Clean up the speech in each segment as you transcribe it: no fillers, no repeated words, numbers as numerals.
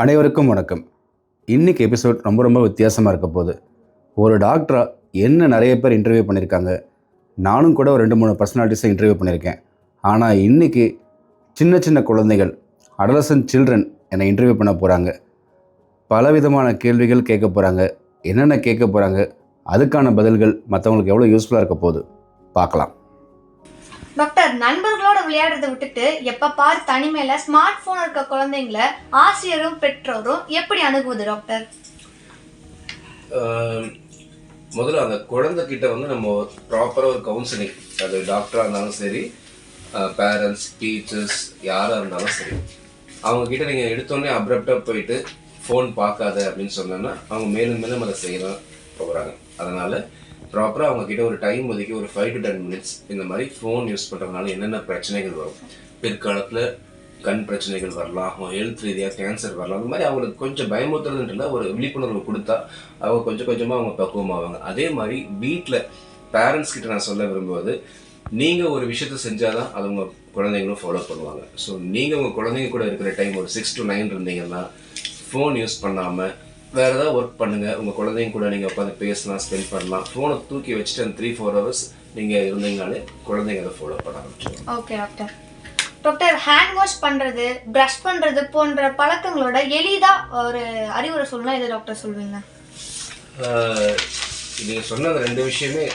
அனைவருக்கும் வணக்கம். இன்றைக்கி எபிசோட் ரொம்ப வித்தியாசமாக இருக்க போகுது. ஒரு டாக்டராக என்ன நிறைய பேர் இன்டர்வியூ பண்ணியிருக்காங்க. நானும் கூட ஒரு 2-3 பர்சனாலிட்டிஸை இன்டர்வியூ பண்ணியிருக்கேன். ஆனால் இன்றைக்கி சின்ன குழந்தைகள், அடலசன்ட் சில்ட்ரன் என்னை இன்டர்வியூ பண்ண போகிறாங்க. பலவிதமான கேள்விகள் கேட்க போகிறாங்க. என்னென்ன கேட்க போகிறாங்க, அதுக்கான பதில்கள் மற்றவங்களுக்கு எவ்வளோ யூஸ்ஃபுல்லாக இருக்க போகுது பார்க்கலாம். டாக்டர், நண்பர்களோட விளையாடுறதை விட்டுட்டு எப்ப பார் தனிமையில ஸ்மார்ட் போன் இருக்க குழந்தைங்களை ஆசிரியரும் பெற்றோரும் எப்படி அணுகுவது டாக்டர்? முதல்ல அந்த குழந்தைகிட்ட நம்ம ப்ராப்பராக ஒரு கவுன்சிலிங், அது டாக்டராக இருந்தாலும் சரி, பேரண்ட்ஸ், டீச்சர்ஸ் யாராக இருந்தாலும் சரி, அவங்கக்கிட்ட நீங்கள் எடுத்தோடனே அப்ரப்டாக போயிட்டு ஃபோன் பார்க்காத அப்படின்னு சொன்னோன்னா அவங்க மேலும் அதை செய்யலாம் போகிறாங்க. அதனால் ப்ராப்பராக அவங்கக்கிட்ட ஒரு டைம் ஒதுக்கி ஒரு 5 to 10 minutes இந்த மாதிரி ஃபோன் யூஸ் பண்ணுறதுனால என்னென்ன பிரச்சனைகள் வரும், பிற்காலத்தில் கண் பிரச்சனைகள் வரலாம், அவங்க ஹெல்த் ரீதியாக கேன்சர் வரலாம், அந்த மாதிரி அவங்களுக்கு கொஞ்சம் பயமுறுத்துறதுன்றல ஒரு விழிப்புணர்வு கொடுத்தா அவங்க கொஞ்சமாக அவங்க பக்குவமாவாங்க. அதே மாதிரி வீட்டில் பேரண்ட்ஸ் கிட்ட நான் சொல்ல விரும்புவது, நீங்கள் ஒரு விஷயத்த செஞ்சால் தான் அது உங்கள் குழந்தைங்களும் ஃபாலோ பண்ணுவாங்க. ஸோ நீங்கள் உங்கள் குழந்தைங்க கூட இருக்கிற டைம் ஒரு 6 to 9 இருந்தீங்கன்னா ஃபோன் யூஸ் பண்ணாமல் வேறு ஏதாவது ஒர்க் பண்ணுங்கள். உங்கள் குழந்தைங்க கூட நீங்கள் உட்காந்து பேசலாம், ஸ்பெண்ட் பண்ணலாம். ஃபோனை தூக்கி வச்சுட்டு அந்த 3-4 hours நீங்கள் இருந்தீங்கனாலே குழந்தைங்க அதை ஃபாலோ பண்ண ஆரம்பிச்சிடும். Okay doctor. Doctor, hand wash பண்ணுறது, ப்ரஷ் பண்ணுறது போன்ற பழக்கங்களோட எளிதாக ஒரு அறிவுரை சொல்லலாம், எது டாக்டர் சொல்வீங்க? நீங்கள் சொன்ன அந்த 2 விஷயமே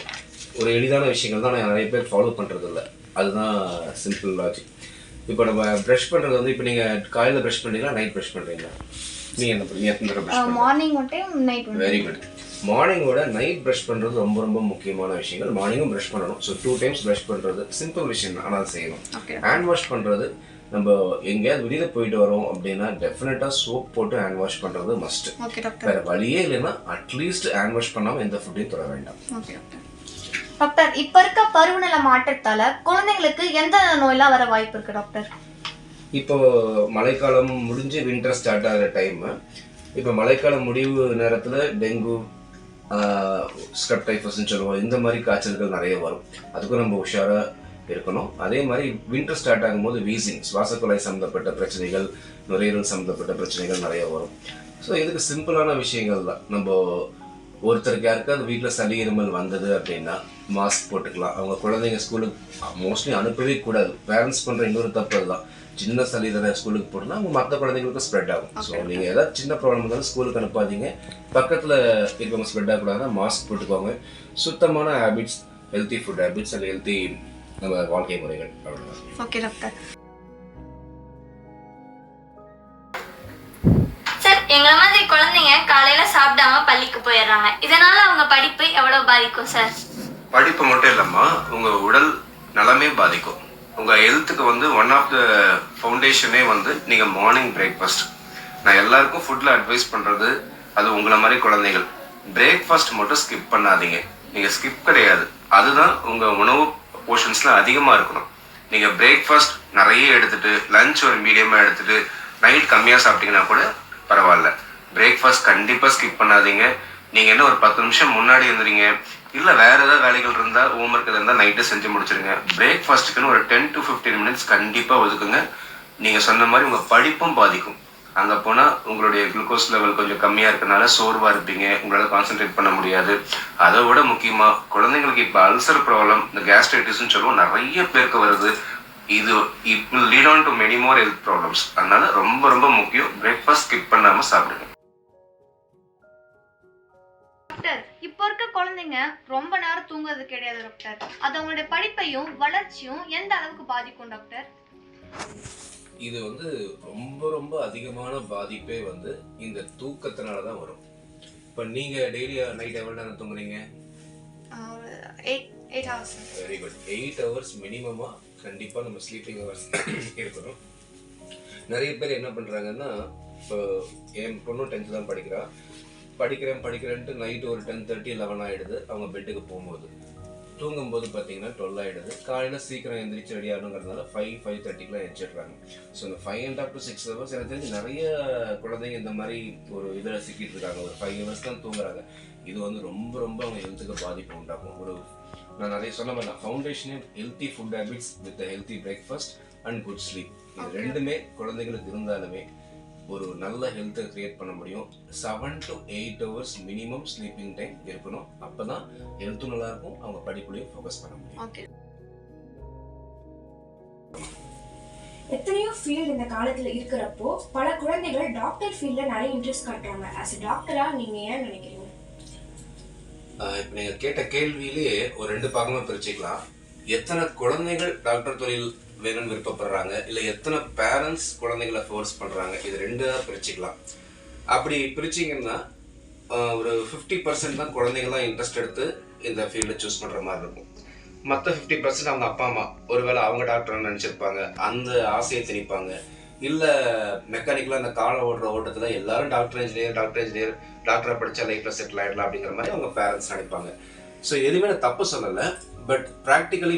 ஒரு எளிதான விஷயங்கள் தான். நான் நிறைய பேர் ஃபாலோ பண்ணுறது இல்லை. அதுதான் சிம்பிள் லாஜிக். இப்போ நம்ம ப்ரஷ் பண்ணுறது இப்போ நீங்கள் காலையில் ப்ரஷ் பண்ணுறீங்களா, நைட் ப்ரஷ் பண்ணுறீங்களா? Morning one time, night one. Very good. மார்னிங்கோட நைட் ப்ரஷ் பண்ணுறது ரொம்ப முக்கியமான விஷயங்கள். மார்னிங்கும் ப்ரஷ் பண்ணணும். ஸோ 2 times ப்ரஷ் பண்ணுறது சிம்பிள் விஷயம் தான், ஆனால் செய்யணும். ஹேண்ட் வாஷ் பண்ணுறது, நம்ம எங்கேயாவது வெளியில் போயிட்டு வரோம் அப்படின்னா டெஃபினட்டாக சோப் போட்டு ஹேண்ட் வாஷ் பண்ணுறது மஸ்ட். வேறு வழியே இல்லைன்னா அட்லீஸ்ட் ஹேண்ட் வாஷ் பண்ணாமல் எந்த ஃபுட்டையும் தொட வேண்டாம். டாக்டர், இப்போ இருக்க பருவநிலை மாற்றத்தால் குழந்தைங்களுக்கு எந்த நோயெல்லாம் வர வாய்ப்பு இருக்குது டாக்டர்? இப்போ மழைக்காலம் முடிஞ்சு வின்டர் ஸ்டார்ட் ஆகிற டைமு. இப்போ மழைக்காலம் முடிவு நேரத்தில் டெங்கு, ஸ்க்ரப் டைஃபஸ்ன்னு சொல்லுவோம், இந்த மாதிரி காய்ச்சல்கள் நிறைய வரும். அதுக்கும் நம்ம உஷாராக இருக்கணும். அதே மாதிரி வின்டர் ஸ்டார்ட் ஆகும்போது வீசிங், சுவாசக்குழாய் சம்மந்தப்பட்ட பிரச்சனைகள், நுரையீரல் சம்மந்தப்பட்ட பிரச்சனைகள் நிறைய வரும். ஸோ இதுக்கு சிம்பிளான விஷயங்கள் தான். நம்ம ஒருத்தருக்கு யாருக்காவது வீட்டில் சளி இருமல் வந்தது அப்படின்னா மாஸ்க் போட்டுக்கலாம். அவங்க குழந்தைங்க ஸ்கூலுக்கு மோஸ்ட்லி அனுப்பவே கூடாது. பேரண்ட்ஸ் பண்ணுற இன்னொரு தப்பு அதுதான். சின்ன சளி தானே ஸ்கூலுக்கு போட்டோம்னா அவங்க மற்ற குழந்தைங்களுக்கு ஸ்ப்ரெட் ஆகும். ஸோ நீங்கள் ஏதாவது சின்ன ப்ராப்ளம் இருந்தாலும் ஸ்கூலுக்கு அனுப்பாதீங்க. பக்கத்தில் இருக்கவங்க ஸ்ப்ரெட் ஆகக்கூடாதுன்னா மாஸ்க் போட்டுக்கோங்க. சுத்தமான habits, healthy food habits and healthy நம்ம வாழ்க்கை முறைகள், அவ்வளோதான். Okay doctor. சார், எங்களை மாதிரி குழந்தைங்க காலையில சாப்பிடாம பள்ளிக்கு போயிடுறாங்க. இதனால அவங்க படிப்பு எவ்வளவு பாதிக்கும் சார்? படிப்பு மட்டும் இல்லைம்மா, உங்கள் உடல் நலமே பாதிக்கும். உங்கள் ஹெல்த்துக்கு ஒன் ஆஃப் த ஃபவுண்டேஷனே நீங்கள் மார்னிங் பிரேக்ஃபாஸ்ட். நான் எல்லாருக்கும் ஃபுட்டில் அட்வைஸ் பண்ணுறது, அது உங்களை மாதிரி குழந்தைகள் பிரேக்ஃபாஸ்ட் மட்டும் ஸ்கிப் பண்ணாதீங்க. நீங்கள் ஸ்கிப் கிடையாது, அதுதான் உங்கள் உணவு போர்ஷன்ஸில் அதிகமாக இருக்கணும். நீங்கள் பிரேக்ஃபாஸ்ட் நிறைய எடுத்துகிட்டு லஞ்ச் ஒரு மீடியமாக எடுத்துகிட்டு நைட் கம்மியாக சாப்பிட்டீங்கன்னா கூட பரவாயில்ல. பிரேக்ஃபாஸ்ட் கண்டிப்பாக ஸ்கிப் பண்ணாதீங்க. நீங்கள் என்ன ஒரு 10 நிமிஷம் முன்னாடி இருந்துறீங்க, இல்லை வேறு ஏதாவது வேலைகள் இருந்தால், ஹோம்ஒர்க் இருந்தால் நைட்டு செஞ்சு முடிச்சிருங்க. பிரேக்ஃபாஸ்ட்டுக்குன்னு ஒரு 10 to 15 minutes கண்டிப்பாக ஒதுக்குங்க. நீங்கள் சொன்ன மாதிரி உங்கள் படிப்பும் பாதிக்கும். அங்கே போனால் உங்களுடைய குளுக்கோஸ் லெவல் கொஞ்சம் கம்மியாக இருக்கனால சோர்வாக இருப்பீங்க, உங்களால் கான்சென்ட்ரேட் பண்ண முடியாது. அதை விட முக்கியமாக குழந்தைங்களுக்கு இப்போ அல்சர் ப்ராப்ளம், இந்த கேஸ்ட்ரைட்டிஸ்ன்னு சொல்லுவோம், நிறைய பேருக்கு வருது. இது it will lead on to many more health problems. அதனால ரொம்ப முக்கியம், பிரேக்ஃபாஸ்ட் ஸ்கிப் பண்ணாமல் சாப்பிடுங்க. டாக்டர், இப்போ இருக்க குழந்தைங்க ரொம்ப நேரம் தூங்குறது கிடையாது டாக்டர். அது அவங்களுடைய படிப்பையும் வளர்ச்சியும் எந்த அளவுக்கு பாதிக்கும் டாக்டர்? இது ரொம்ப அதிகமான பாதிப்பே இந்த தூக்கத்தினால தான் வரும். இப்போ நீங்கள் டெய்லி நைட் எவ்வளோ நேரம் தூங்குறீங்க? 8 hours. Very good. 8 hours மினிமமாக கண்டிப்பாக நம்ம ஸ்லீப்பிங் ஹவர்ஸ் இருக்கணும். நிறைய பேர் என்ன பண்ணுறாங்கன்னா, இப்போ என் பொண்ணு 10th தான் படிக்கிறேன்ட்டு நைட்டு ஒரு 10:30, 11 ஆகிடுது. அவங்க பெட்டுக்கு போகும்போது தூங்கும்போது பார்த்தீங்கன்னா 12 ஆகிடுது. காலையில் சீக்கிரம் எந்திரிச்சு ரெடி ஆகணுங்கிறதுனால 5-5:30 எழுந்திரிச்சிடுறாங்க. ஸோ இந்த 5.5 to 6 hours எனக்கு தெரிஞ்சு நிறைய குழந்தைங்க இந்த மாதிரி ஒரு இதில் சிக்கிட்டு இருக்காங்க. ஒரு 5 hours தான் தூங்குறாங்க. இது ரொம்ப அவங்க ஹெல்த்துக்கு பாதிப்பு உண்டாகும். நான் நிறைய சொன்ன மாதிரி தான், ஃபவுண்டேஷனே healthy food habits with healthy breakfast and good sleep. இது ரெண்டுமே குழந்தைங்களுக்கு இருந்தாலுமே ஒரு நல்ல ஹெல்த்தை கிரியேட் பண்ண முடியும். 7 to 8 hours minimum sleeping time இருக்கணும். அப்போ தான் ஹெல்த்தும் நல்லாயிருக்கும், அவங்க படிப்புலையும் ஃபோக்கஸ் பண்ண முடியும். ஓகே. எத்தனையோ ஃபீல்டு இந்த காலத்தில் இருக்கிறப்போ பல குழந்தைகள் டாக்டர் ஃபீல்டில் நிறைய இன்ட்ரெஸ்ட் காட்டுறாங்க. ஆஸ் எ டாக்டராக நீங்கள் ஏன் நினைக்கிறீங்க? இப்போ நீங்கள் கேட்ட கேள்வியிலேயே ஒரு 2 பாகமாக பிரிச்சுக்கலாம். எத்தனை குழந்தைகள் டாக்டர் தொழில் வேணும்னு விருப்பப்படுறாங்க, இல்லை எத்தனை பேரண்ட்ஸ் குழந்தைகளை ஃபோர்ஸ் பண்ணுறாங்க, இது 2ஆக பிரிச்சுக்கலாம். அப்படி பிரிச்சிங்கன்னா ஒரு 50% தான் குழந்தைங்களாம் இன்ட்ரெஸ்ட் எடுத்து இந்த ஃபீல்டை சூஸ் பண்ணுற மாதிரி இருக்கும். மற்ற 50% அவங்க அப்பா அம்மா ஒருவேளை அவங்க டாக்டர்னு நினச்சிருப்பாங்க, அந்த ஆசையை திணிப்பாங்க. இல்லை மெக்கானிக்கலாக அந்த காலை ஓட்டத்தில் எல்லாரும் டாக்டர் இன்ஜினியர் டாக்டரை படித்தா லைஃப்பில் செட்டில் ஆகிடலாம் அப்படிங்கிற மாதிரி அவங்க பேரண்ட்ஸ் நினைப்பாங்க. ஸோ எதுவுமே நான் தப்பு சொல்லலை, பட் ப்ராக்டிக்கலி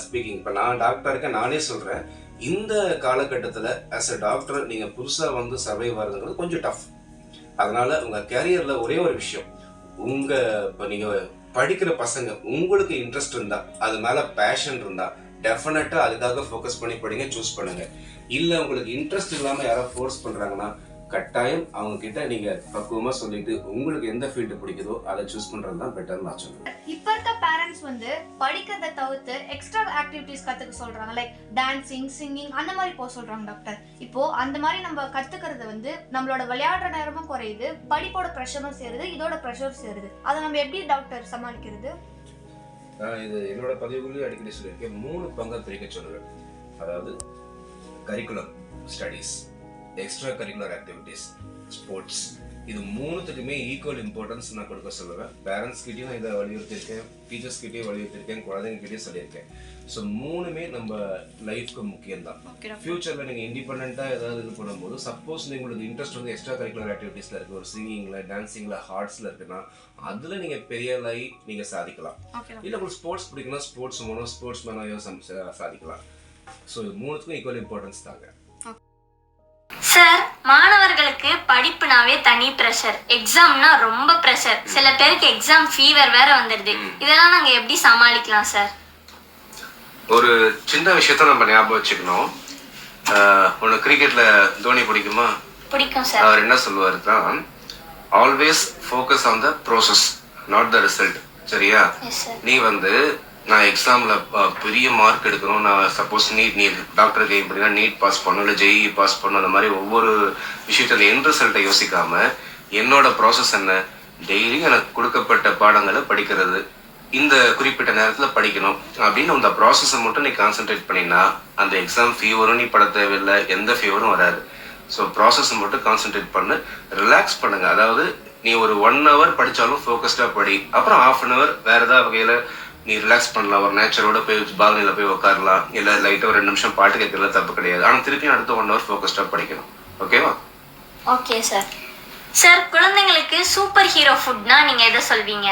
ஸ்பீக்கிங் இப்போ நான் டாக்டராக இருக்கேன், நானே சொல்கிறேன், இந்த காலகட்டத்தில் ஆஸ் அ டாக்டர் நீங்கள் புதுசாக வந்து சர்வைவ் ஆகுதுங்கிறது கொஞ்சம் டஃப். அதனால் உங்கள் கேரியரில் ஒரே ஒரு விஷயம், இப்போ நீங்கள் படிக்கிற பசங்க உங்களுக்கு இன்ட்ரெஸ்ட் இருந்தா, அது மேல பேஷன் இருந்தா டெஃபினட்டா அதுக்காக ஃபோக்கஸ் பண்ணி படிங்க, சூஸ் பண்ணுங்க. இல்ல உங்களுக்கு இன்ட்ரெஸ்ட் இல்லாம யாராவது ஃபோர்ஸ் பண்றாங்கன்னா கட்டாயம் அவங்க கிட்ட நீங்க பக்குவமா சொல்லிட்டு உங்களுக்கு எந்த ஃபீல்டு பிடிக்குதோ அதை சூஸ் பண்றது தான் பெட்டர்னு நான் சொல்றேன். இப்ப இருக்க பேரண்ட்ஸ் வந்து படிக்கிறத தவிர்த்து எக்ஸ்ட்ரா ஆக்டிவிட்டிஸ் கத்துக்க சொல்றாங்க, லைக் டான்சிங், சிங்கிங் அந்த மாதிரி போக சொல்றாங்க டாக்டர். இப்போ அந்த மாதிரி நம்ம கத்துக்கிறது வந்து நம்மளோட விளையாடுற நேரமும் குறையுது, படிப்போட ப்ரெஷரும் சேருது, இதோட ப்ரெஷர் சேருது. அதை நம்ம எப்படி டாக்டர் சமாளிக்கிறது? இது என்னோட பதிவுகளையும் அடிக்கடி சொல்லியிருக்கேன், 3 பங்கா பிரிக்க சொல்லுவேன். அதாவது curriculum studies, extra curricular activities, sports, இது 3த்துக்குமே ஈக்குவல் இம்பார்ட்டன்ஸ் நான் கொடுக்க சொல்லுவேன். பேரண்ட்ஸ் கிட்டையும் இதை வலியுறுத்திருக்கேன், டீச்சர்ஸ் கிட்டையும் வலியுறுத்திருக்கேன், குழந்தைங்க கிட்டையும் சொல்லியிருக்கேன். ஸோ 3மே நம்ம லைஃப்க்கு முக்கியம்தான். ஃபியூச்சரில் நீங்கள் இண்டிபெண்ட்டாக ஏதாவது இது பண்ணும்போது, சப்போஸ் உங்களுக்கு இன்ட்ரெஸ்ட் வந்து எக்ஸ்ட்ரா கரிக்குலர் ஆக்டிவிட்டீஸில் இருக்குது, ஒரு சிங்கிங்கில், டான்சிங்கில், ஆர்ட்ஸில் இருக்குன்னா அதில் நீங்கள் பெரிய நீங்கள் சாதிக்கலாம். இல்லை உங்களுக்கு ஸ்போர்ட்ஸ் பிடிக்குன்னா ஸ்போர்ட்ஸ் மேனாக சாதிக்கலாம். ஸோ 3த்துக்கும் ஈக்குவல் இம்பார்ட்டன்ஸ் தாங்க. சார், மாணவர்களுக்கு படிப்புனாவே தனி ப்ரெஷர், எக்ஸாம்னா ரொம்ப ப்ரெஷர், சில பேருக்கு எக்ஸாம் ஃபீவர் வேற வந்துடுது. இதெல்லாம் நாங்க எப்படி சமாளிக்கலாம் சார்? ஒரு சின்ன விஷயத்த நம்ம ஞாபகம் வச்சுக்கணும். உனக்கு கிரிக்கெட்ல தோனி பிடிக்குமா? பிடிக்கும் சார். அவர் என்ன சொல்லுவாரு தான், always focus on the process, not the result. சரியா? நீ வந்து நான் எக்ஸாமில் பெரிய மார்க் எடுக்கணும், நான் சப்போஸ் நீ டாக்டருக்கு எய்ம் பண்ணினா நீட் பாஸ் பண்ணணும், இல்லை ஜெஇஇ பாஸ் பண்ணணும், அந்த மாதிரி ஒவ்வொரு விஷயத்துல எண்ட் ரிசல்ட்டை யோசிக்காம என்னோட ப்ராசஸ் என்ன, டெய்லி எனக்கு கொடுக்கப்பட்ட பாடங்களை படிக்கிறது, இந்த குறிப்பிட்ட நேரத்தில் படிக்கணும் அப்படின்னு அந்த ப்ராசஸை மட்டும் நீ கான்சென்ட்ரேட் பண்ணினா அந்த எக்ஸாம் ஃபீவரும் நீ பட தேவையில்லை, எந்த ஃபீவரும் வராது. ஸோ ப்ராசஸை மட்டும் கான்சென்ட்ரேட் பண்ணு, ரிலாக்ஸ் பண்ணுங்க. அதாவது நீ ஒரு 1 hour படித்தாலும் ஃபோக்கஸ்டாக படி, அப்புறம் 1/2 hour வேறு ஏதாவது வகையில் நீ ரிலாக்ஸ் பண்ணலாம், ஒரு நேச்சரோட போய் பால்கனியில் போய் உட்காரலாம், இல்லை லைட்டாக ஒரு 2 நிமிஷம் பாட்டு கேட்கறது தப்பு கிடையாது. ஆனால் திருப்பியும் அடுத்த 1 hour ஃபோக்கஸ்டாக படிக்கணும். ஓகேவா? Okay sir. சார், குழந்தைங்களுக்கு சூப்பர் ஹீரோ ஃபுட்னா நீங்க எதை சொல்வீங்க?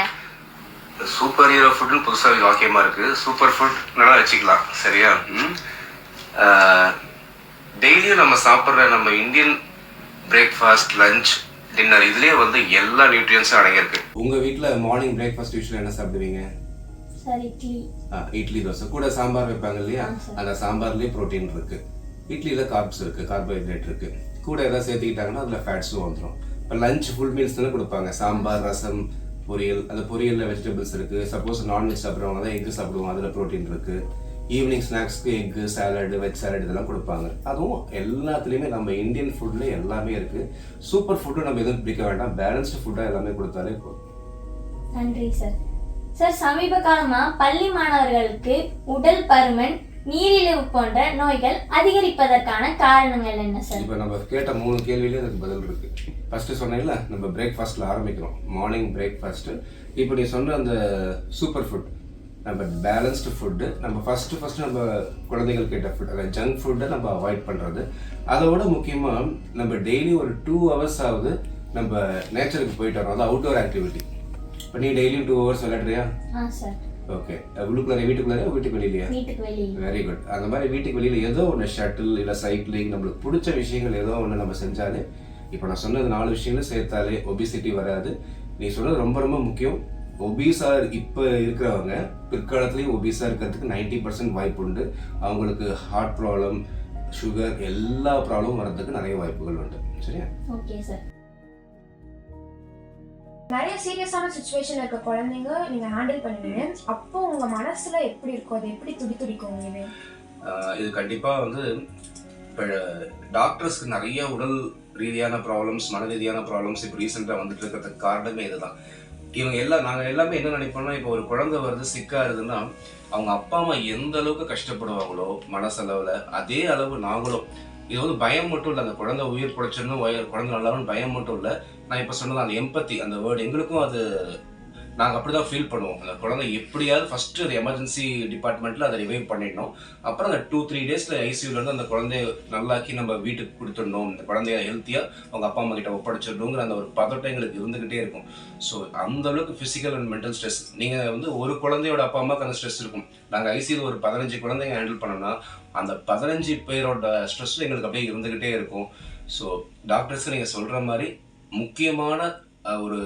சூப்பர் ஹீரோ ஃபுட்னு புதுசாக வாக்கியமாக இருக்குது. சூப்பர் ஃபுட் நல்லா வச்சுக்கலாம். சரியா? டெய்லியும் நம்ம சாப்பிட்ற நம்ம இந்தியன் பிரேக்ஃபாஸ்ட், லஞ்ச், டின்னர் இதுலேயே வந்து எல்லா நியூட்ரியன்ஸும் அடங்கியிருக்கு. உங்கள் வீட்டில் மார்னிங் பிரேக்ஃபாஸ்ட் யூஸ்வலாக என்ன சாப்பிடுவீங்க? சார், இட்லி. இட்லி, தோசை, கூட சாம்பார் வைப்பாங்க இல்லையா? அந்த சாம்பார்லேயே ப்ரோட்டீன் இருக்குது, இட்லியில் கார்ப்ஸ் இருக்குது, கார்போஹைட்ரேட் இருக்குது, கூட ஏதாவது சேர்த்துக்கிட்டாங்கன்னா அதில் ஃபேட்ஸும் வந்துடும். இப்போ லஞ்ச் ஃபுல் மீல்ஸ் தானே கொடுப்பாங்க, சாம்பார், ரசம், பொரியல். அந்த பொரியலில் வெஜிடபிள்ஸ் இருக்குது. சப்போஸ் நான்வெஜ் சாப்பிட்றவங்க தான் எக்கு சாப்பிடுவோம், அதில் ப்ரோட்டீன் இருக்குது. ஈவினிங் ஸ்நாக்ஸ்க்கு எக்கு, சாலடு, வெஜ் சாலட் இதெல்லாம் கொடுப்பாங்க. அதுவும் எல்லாத்துலேயுமே நம்ம இந்தியன் ஃபுட்டில் எல்லாமே இருக்குது. சூப்பர் ஃபுட்டு நம்ம எதுவும் பிடிக்க வேண்டாம், பேலன்ஸ்டு ஃபுட்டாக எல்லாமே கொடுத்தாலே போதும். நன்றி சார். சார், சமீப காலமா பள்ளி மாணவர்களுக்கு உடல் பருமன், நீரிழிவு போன்ற நோய்கள் அதிகரிப்பதற்கான காரணங்கள் என்ன சார்? இப்போ நம்ம கேட்ட 3 கேள்வியிலே அதுக்கு பதில் இருக்கு. ஃபர்ஸ்ட் சொன்னீங்கல்ல, நம்ம பிரேக்ஃபாஸ்ட்ல ஆரம்பிக்கிறோம், மார்னிங் பிரேக்ஃபாஸ்ட். இப்போ நீ சொன்ன அந்த சூப்பர் ஃபுட், நம்ம பேலன்ஸ்டு ஃபுட்டு, நம்ம ஃபர்ஸ்ட் நம்ம குழந்தைகள் கேட்ட ஃபுட், அதாவது ஜங்க் ஃபுட்டை நம்ம அவாய்ட் பண்ணுறது. அதோட முக்கியமாக நம்ம டெய்லி ஒரு 2 hours ஆகுது நம்ம நேச்சருக்கு போயிட்டு வரோம், அது அவுட்டோர் ஆக்டிவிட்டி. இப்போ நீ டெய்லியும் 2 hours விளையாடுறியா? சார். ஓகே. வீட்டுக்குள்ளே வீட்டுக்கு வெளியிலையா? வீட்டுக்கு வெளியே. Very good. அந்த மாதிரி வீட்டுக்கு வெளியில் ஏதோ ஒன்று, ஷட்டில் இல்லை சைக்கிளிங், நம்மளுக்கு பிடிச்ச விஷயங்கள் ஏதோ ஒன்று நம்ம செஞ்சாலே, இப்போ நான் சொன்னது 4 விஷயங்களும் சேர்த்தாலே ஒபிசிட்டி வராது. நீ சொன்னது ரொம்ப ரொம்ப முக்கியம். ஒபீஸாக இப்போ இருக்கிறவங்க பிற்காலத்துலேயும் ஒபீஸாக இருக்கிறதுக்கு 90% வாய்ப்பு உண்டு. அவங்களுக்கு ஹார்ட் ப்ராப்ளம், சுகர், எல்லா ப்ராப்ளமும் வர்றதுக்கு நிறைய வாய்ப்புகள் உண்டு. சரியா? Okay sir. நிறைய சீரியஸான சுச்சுவேஷன் இருக்க குழந்தைங்க நீங்க ஹேண்டில் பண்ணுவீங்க, அப்போ உங்க மனசுல எப்படி இருக்கும், அது எப்படி துடிக்கும்? இது கண்டிப்பாக வந்து இப்போ டாக்டர்ஸ்க்கு நிறைய உடல் ரீதியான ப்ராப்ளம்ஸ், மன ரீதியான ப்ராப்ளம்ஸ் இப்போ ரீசெண்டாக வந்துட்டு இருக்கிறதுக்கு காரணமே இதுதான். நாங்கள் எல்லாமே என்ன நினைப்போம்னா, இப்போ ஒரு குழந்தை வருது சிக்காருதுன்னா அவங்க அப்பா அம்மா எந்த அளவுக்கு கஷ்டப்படுவாங்களோ மனசளவில், அதே அளவு நாங்களும். இது வந்து பயம் மட்டும் இல்லை, அந்த குழந்தை உயிர் பிழைச்சிடணும், குழந்தை நல்லாவும் பயம் மட்டும் இல்லை. நான் இப்போ சொன்னது அந்த எம்பத்தி, அந்த வேர்டு எங்களுக்கும் அது நாங்கள் அப்படி தான் ஃபீல் பண்ணுவோம். அந்த குழந்தை எப்படியாவது ஃபஸ்ட்டு அது எமர்ஜென்சி டிபார்ட்மெண்ட்டில் அதை ரிவைவ் பண்ணிடணும். அப்புறம் அந்த 2-3 டேஸில் ஐசியூலேருந்து அந்த குழந்தைய நல்லாக்கி நம்ம வீட்டுக்கு கொடுத்துடணும், இந்த குழந்தைய ஹெல்த்தியாக அவங்க அப்பா அம்மா கிட்ட ஒப்படைச்சிடணுங்கிற அந்த ஒரு பதட்டம் எங்களுக்கு இருந்துக்கிட்டே இருக்கும். ஸோ அந்தளவுக்கு ஃபிசிக்கல் அண்ட் மென்டல் ஸ்ட்ரெஸ். நீங்கள் வந்து ஒரு குழந்தையோட அப்பா அம்மாவுக்கு அந்த ஸ்ட்ரெஸ் இருக்கும். நாங்கள் ஐசியூவில் ஒரு 15 குழந்தைங்க ஹேண்டில் பண்ணோம்னா அந்த 15 பேரோட ஸ்ட்ரெஸ்ஸும் எங்களுக்கு அப்படியே இருந்துக்கிட்டே இருக்கும். ஸோ டாக்டர்ஸுக்கு நீங்கள் சொல்கிற மாதிரி முக்கியமான ஒரு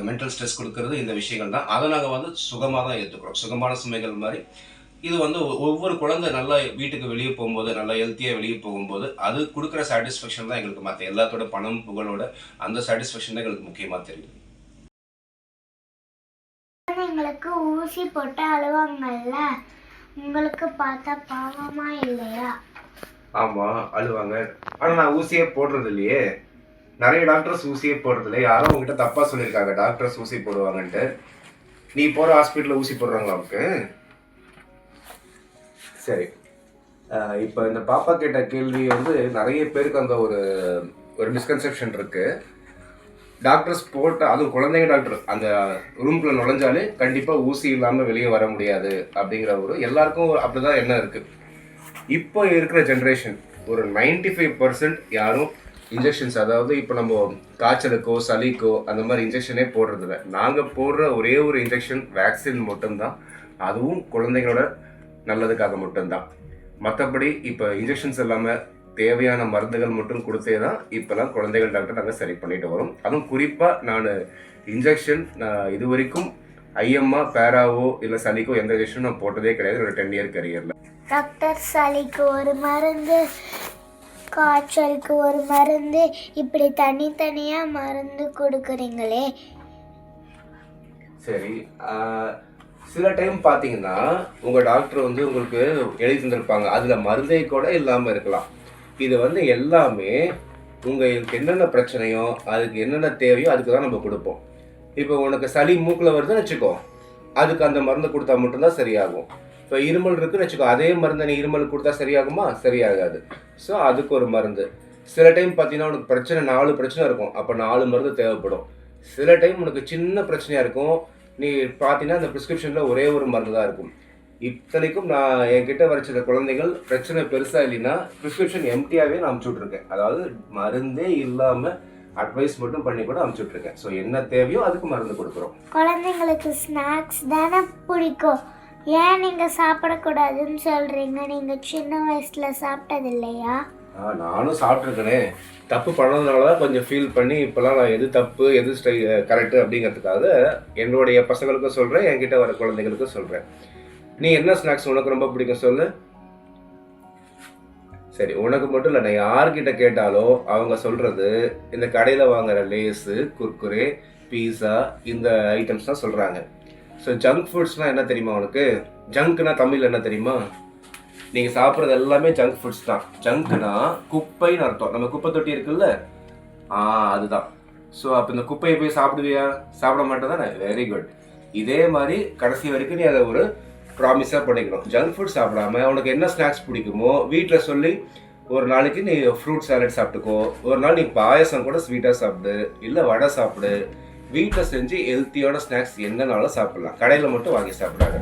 மென்டல் ஸ்ட்ரெஸ் கொடுக்கறது இந்த விஷயங்கள் தான். அதை நாங்கள் வந்து சுகமாக தான் ஏற்றுக்கிறோம், சுகமான சுமைகள் மாதிரி. இது வந்து ஒவ்வொரு குழந்தை நல்லா வீட்டுக்கு வெளியே போகும்போது, நல்லா ஹெல்த்தியாக வெளியே போகும்போது அது கொடுக்குற சாட்டிஸ்ஃபேக்ஷன் தான் எங்களுக்கு மற்ற எல்லாத்தோட பணம் புகழோட அந்த சாட்டிஸ்ஃபேக்ஷன் தான் எங்களுக்கு முக்கியமாக தெரியுது. குழந்தைங்களுக்கு ஊசி போட்டு அழுவாங்கல்ல, உங்களுக்கு பார்த்தா பாவமா இல்லையா? ஆமாம், அழுவாங்க. ஆனால் நான் ஊசியே போடுறது இல்லையே. நிறைய டாக்டர்ஸ் ஊசியே போடுறது இல்லை. யாரும் உங்ககிட்ட தப்பாக சொல்லியிருக்காங்க டாக்டர்ஸ் ஊசி போடுவாங்கன்ட்டு. நீ போகிற ஹாஸ்பிட்டலில் ஊசி போடுறாங்களா அவருக்கு? சரி, இப்போ இந்த பாப்பா கேட்ட கேள்வி வந்து நிறைய பேருக்கு அந்த ஒரு மிஸ்கன்செப்ஷன் இருக்குது. டாக்டர்ஸ் போட்ட, அதுவும் குழந்தைங்க டாக்டர் அந்த ரூம்குள்ளே நுழைஞ்சாலே கண்டிப்பாக ஊசி இல்லாமல் வெளியே வர முடியாது அப்படிங்கிற எல்லாருக்கும் அப்படி தான் எண்ணம் இருக்குது. இப்போ இருக்கிற ஜென்ரேஷன் ஒரு 95% யாரும் இன்ஜெக்ஷன்ஸ், அதாவது இப்போ நம்ம காய்ச்சலுக்கோ சளிக்கோ அந்த மாதிரி இன்ஜெக்ஷனே போடுறதில்ல. நாங்கள் போடுற ஒரே ஒரு இன்ஜெக்ஷன் வேக்சின் மட்டும்தான், அதுவும் குழந்தைங்களோட நல்லதுக்காக மட்டும்தான். மற்றபடி இப்போ இன்ஜெக்ஷன்ஸ் இல்லாமல் தேவையான மருந்துகள் மட்டும் கொடுத்தே தான் இப்போலாம் குழந்தைகள் டாக்டர் நாங்கள் சரி பண்ணிட்டு வரோம். அதுவும் குறிப்பாக நான் இன்ஜெக்ஷன் இது வரைக்கும் ஐஎம்மா பேராவோ இல்லை சளிக்கோ எந்த இன்ஜெக்ஷனும் நான் போட்டதே கிடையாது என்னோட 10 இயர் கரியரில். டாக்டர் சளிக்கு ஒரு மருந்து, காய்ச்சலுக்கு ஒரு மருந்து, இப்படி தனித்தனியாக மருந்து கொடுக்குறீங்களே. சரி, சில டைம் பார்த்தீங்கன்னா உங்கள் டாக்டர் வந்து உங்களுக்கு எழுதி தந்திருப்பாங்க, அதில் மருந்தே கூட இல்லாமல் இருக்கலாம். இது வந்து எல்லாமே உங்களுக்கு என்னென்ன பிரச்சனையோ அதுக்கு என்னென்ன தேவையோ அதுக்கு தான் நம்ம கொடுப்போம். இப்போ உனக்கு சளி மூக்கில் வருதுன்னு வச்சுக்கோ, அதுக்கு அந்த மருந்து கொடுத்தா மட்டும்தான் சரியாகும். இப்போ இருமல் இருக்குன்னு வச்சுக்கோ, அதே மருந்தை நீ இருமல் கொடுத்தா சரியாகுமா? சரியாகாது. ஸோ அதுக்கு ஒரு மருந்து. சில டைம் பார்த்தீங்கன்னா உனக்கு பிரச்சனை 4 பிரச்சனை இருக்கும், அப்போ 4 மருந்து தேவைப்படும். சில டைம் உனக்கு சின்ன பிரச்சனையாக இருக்கும், நீ பார்த்தீங்கன்னா அந்த ப்ரிஸ்கிரிப்ஷனில் ஒரே ஒரு மருந்து தான் இருக்கும். இத்தனைக்கும் நான் என்கிட்ட வரைச்சிருக்க குழந்தைகள் பிரச்சனை பெருசாக இல்லைன்னா ப்ரிஸ்கிரிப்ஷன் எம்டியாகவே நான் அனுப்பிச்சுட்ருக்கேன். அதாவது மருந்தே இல்லாமல் அட்வைஸ் மட்டும் பண்ணி கூட அனுப்பிச்சுட்ருக்கேன். ஸோ என்ன தேவையோ அதுக்கு மருந்து கொடுக்குறோம். குழந்தைங்களுக்கு ஸ்நாக்ஸ் தானே பிடிக்கும், ஏன் நீங்கள் சாப்பிடக்கூடாதுன்னு சொல்கிறீங்க? நீங்கள் சின்ன வயசில் சாப்பிட்டது இல்லையா? நானும் சாப்பிட்ருக்கேனே. தப்பு பண்ணதுனால தான் கொஞ்சம் ஃபீல் பண்ணி இப்போலாம் நான் எது தப்பு எது கரெக்டு அப்படிங்கிறதுக்காக என்னுடைய பசங்களுக்கும் சொல்கிறேன், என்கிட்ட வர குழந்தைங்களுக்கும் சொல்கிறேன். நீ என்ன ஸ்நாக்ஸ் உனக்கு ரொம்ப பிடிக்கும் சொல்லு. சரி, உனக்கு மட்டும் இல்லை, நான் யார்கிட்ட கேட்டாலும் அவங்க சொல்கிறது இந்த கடையில் வாங்குகிற லேஸு, குர்குரே, பீஸா இந்த ஐட்டம்ஸ் தான் சொல்கிறாங்க. ஸோ ஜங்க் ஃபுட்ஸ்னால் என்ன தெரியுமா உனக்கு? ஜங்க்னா தமிழ் என்ன தெரியுமா? நீங்கள் சாப்பிட்றது எல்லாமே ஜங்க் ஃபுட்ஸ் தான். ஜங்க்னா குப்பைன்னு அர்த்தம். நம்ம குப்பை தொட்டி இருக்குல்ல, அதுதான். ஸோ அப்போ இந்த குப்பையை போய் சாப்பிடுவியா? சாப்பிட மாட்டே தானே? Very good. இதே மாதிரி கடைசி வரைக்கும் நீ அதை ஒரு ப்ராமிஸாக பண்ணிக்கணும். ஜங்க் ஃபுட் சாப்பிடாம உனக்கு என்ன ஸ்நாக்ஸ் பிடிக்குமோ வீட்டில் சொல்லி ஒரு நாளைக்கு நீ ஃப்ரூட் சாலட் சாப்பிட்டுக்கோ, ஒரு நாள் நீ பாயசம் கூட ஸ்வீட்டாக சாப்பிடு, இல்லை வடை சாப்பிடு. வீட்டில் செஞ்சு ஹெல்த்தியான ஸ்நாக்ஸ் என்னன்னாலும் சாப்பிட்லாம், கடையில் மட்டும் வாங்கி சாப்பிடாத.